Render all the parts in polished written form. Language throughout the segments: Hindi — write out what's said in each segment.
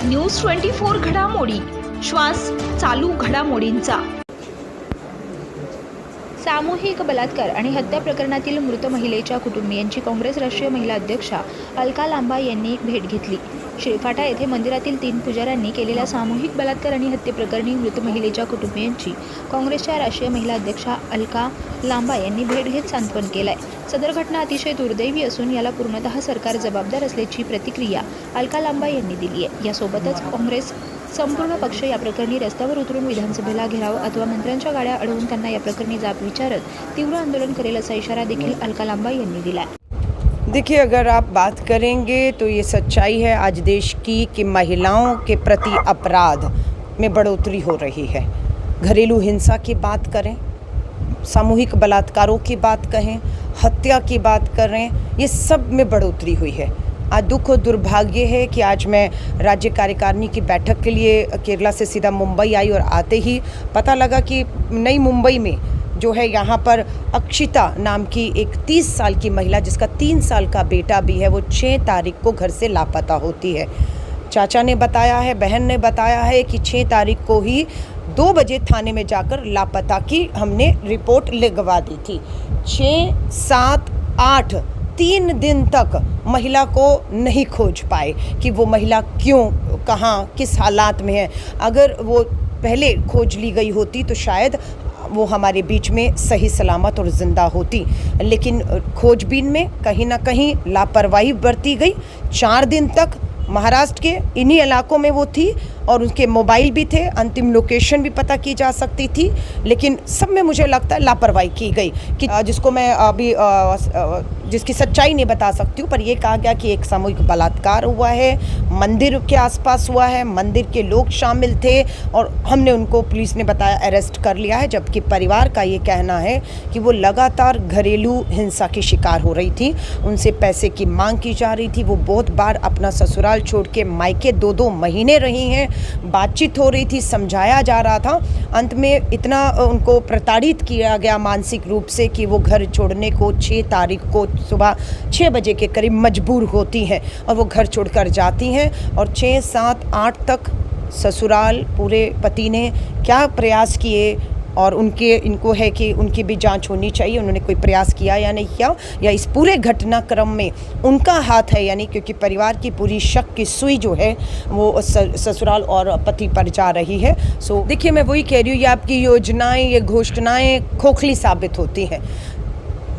न्यूज 24 घडामोडी, श्वास चालू घडामोडींचा। सामूहिक बलात्कार आणि हत्या प्रकरणातील मृत महिलेच्या कुटुंबियांची काँग्रेस राष्ट्रीय महिला अध्यक्षा अलका लांबा यांनी भेट घेतली। श्रीफाटा येथे मंदिरातील 3 पुजाऱ्यांनी केलेल्या सामूहिक बलात्कार आणि हत्येप्रकरणी मृत महिलेच्या कुटुंबियांची काँग्रेसच्या राष्ट्रीय महिला अध्यक्षा अलका लांबा यांनी भेट घेत सांत्वन केलंय। सदर घटना अतिशय दुर्दैवी असून याला पूर्णतः सरकार जबाबदार असल्याची प्रतिक्रिया अलका लांबा यांनी दिली आहे। यासोबतच काँग्रेस संपूर्ण पक्ष या प्रकरणी रस्त्यावर उतरून विधानसभेला घेराव अथवा मंत्र्यांच्या गाड्या अडवून त्यांना या प्रकरणी जाब विचारत तीव्र आंदोलन करेल असा इशारा देखील अलका लांबा यांनी दिला। देखिए, अगर आप बात करेंगे तो ये सच्चाई है आज देश की कि महिलाओं के प्रति अपराध में बढ़ोतरी हो रही है। घरेलू हिंसा की बात करें, सामूहिक बलात्कारों की बात कहें, हत्या की बात करें, ये सब में बढ़ोतरी हुई है। आज दुख और दुर्भाग्य है कि आज मैं राज्य कार्यकारिणी की बैठक के लिए केरला से सीधा मुंबई आई और आते ही पता लगा कि नई मुंबई में जो है यहाँ पर अक्षिता नाम की एक 30 साल की महिला जिसका 3 साल का बेटा भी है, वो 6 तारीख को घर से लापता होती है। चाचा ने बताया है, बहन ने बताया है कि 6 तारीख को ही 2 बजे थाने में जाकर लापता की हमने रिपोर्ट लिखवा दी थी। 6, 7, 8 3 दिन तक महिला को नहीं खोज पाए कि वो महिला क्यों, कहाँ, किस हालात में है। अगर वो पहले खोज ली गई होती तो शायद वो हमारे बीच में सही सलामत और ज़िंदा होती, लेकिन खोजबीन में कहीं ना कहीं लापरवाही बरती गई। 4 दिन तक महाराष्ट्र के इन्हीं इलाकों में वो थी और उनके मोबाइल भी थे, अंतिम लोकेशन भी पता की जा सकती थी, लेकिन सब में मुझे लगता है लापरवाही की गई कि जिसको मैं अभी जिसकी सच्चाई नहीं बता सकती हूँ। पर ये कहा गया कि एक सामूहिक बलात्कार हुआ है, मंदिर के आसपास हुआ है, मंदिर के लोग शामिल थे और हमने उनको, पुलिस ने बताया, अरेस्ट कर लिया है। जबकि परिवार का ये कहना है कि वो लगातार घरेलू हिंसा की शिकार हो रही थी, उनसे पैसे की मांग की जा रही थी, वो बहुत बार अपना ससुराल छोड़ के मायके 2-2 महीने रही हैं, बातचीत हो रही थी, समझाया जा रहा था। अंत में इतना उनको प्रताड़ित किया गया मानसिक रूप से कि वो घर छोड़ने को 6 तारीख को सुबह 6 बजे के करीब मजबूर होती हैं और वो घर छोड़कर जाती हैं। और 6, 7, 8 तक ससुराल पूरे पति ने क्या प्रयास किए और इनको है कि उनकी भी जांच होनी चाहिए, उन्होंने कोई प्रयास किया या नहीं किया, या इस पूरे घटनाक्रम में उनका हाथ है, यानी क्योंकि परिवार की पूरी शक की सुई जो है वो ससुराल और पति पर जा रही है। सो देखिए, मैं वही कह रही हूँ, ये आपकी योजनाएं, ये घोषणाएं खोखली साबित होती हैं।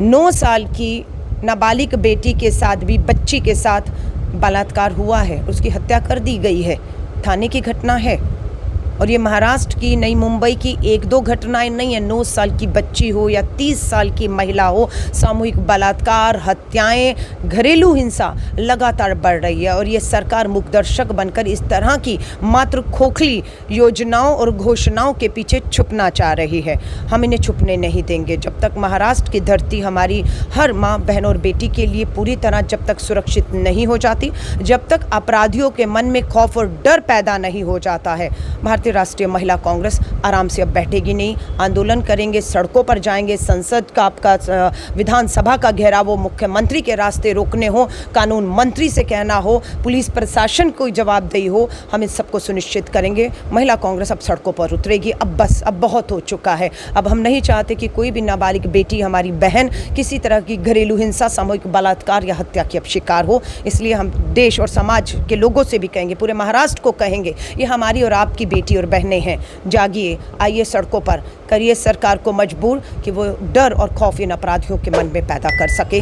9 साल की नाबालिग बेटी के साथ भी, बच्ची के साथ बलात्कार हुआ है, उसकी हत्या कर दी गई है, थाने की घटना है। और ये महाराष्ट्र की, नई मुंबई की 1-2 घटनाएं नहीं है। 9 साल की बच्ची हो या 30 साल की महिला हो, सामूहिक बलात्कार, हत्याएं, घरेलू हिंसा लगातार बढ़ रही है। और ये सरकार मुखदर्शक बनकर इस तरह की मात्र खोखली योजनाओं और घोषणाओं के पीछे छुपना चाह रही है। हम इन्हें छुपने नहीं देंगे। जब तक महाराष्ट्र की धरती हमारी हर माँ, बहन और बेटी के लिए पूरी तरह जब तक सुरक्षित नहीं हो जाती, जब तक अपराधियों के मन में खौफ और डर पैदा नहीं हो जाता है, भारतीय राष्ट्रीय महिला कांग्रेस आराम से अब बैठेगी नहीं। आंदोलन करेंगे, सड़कों पर जाएंगे, संसद का, आपका विधानसभा का घेराव हो, मुख्यमंत्री के रास्ते रोकने हो, कानून मंत्री से कहना हो, पुलिस प्रशासन को जवाबदेही हो, हम इस सबको सुनिश्चित करेंगे। महिला कांग्रेस अब सड़कों पर उतरेगी। अब बस, अब बहुत हो चुका है। अब हम नहीं चाहते कि कोई भी नाबालिग बेटी, हमारी बहन, किसी तरह की घरेलू हिंसा, सामूहिक बलात्कार या हत्या की अब शिकार हो। इसलिए हम देश और समाज के लोगों से भी कहेंगे, पूरे महाराष्ट्र को कहेंगे, ये हमारी और आपकी बेटी और बहनें हैं। जागिए, आइए सड़कों पर, करिए सरकार को मजबूर कि वो डर और खौफ इन अपराधियों के मन में पैदा कर सके।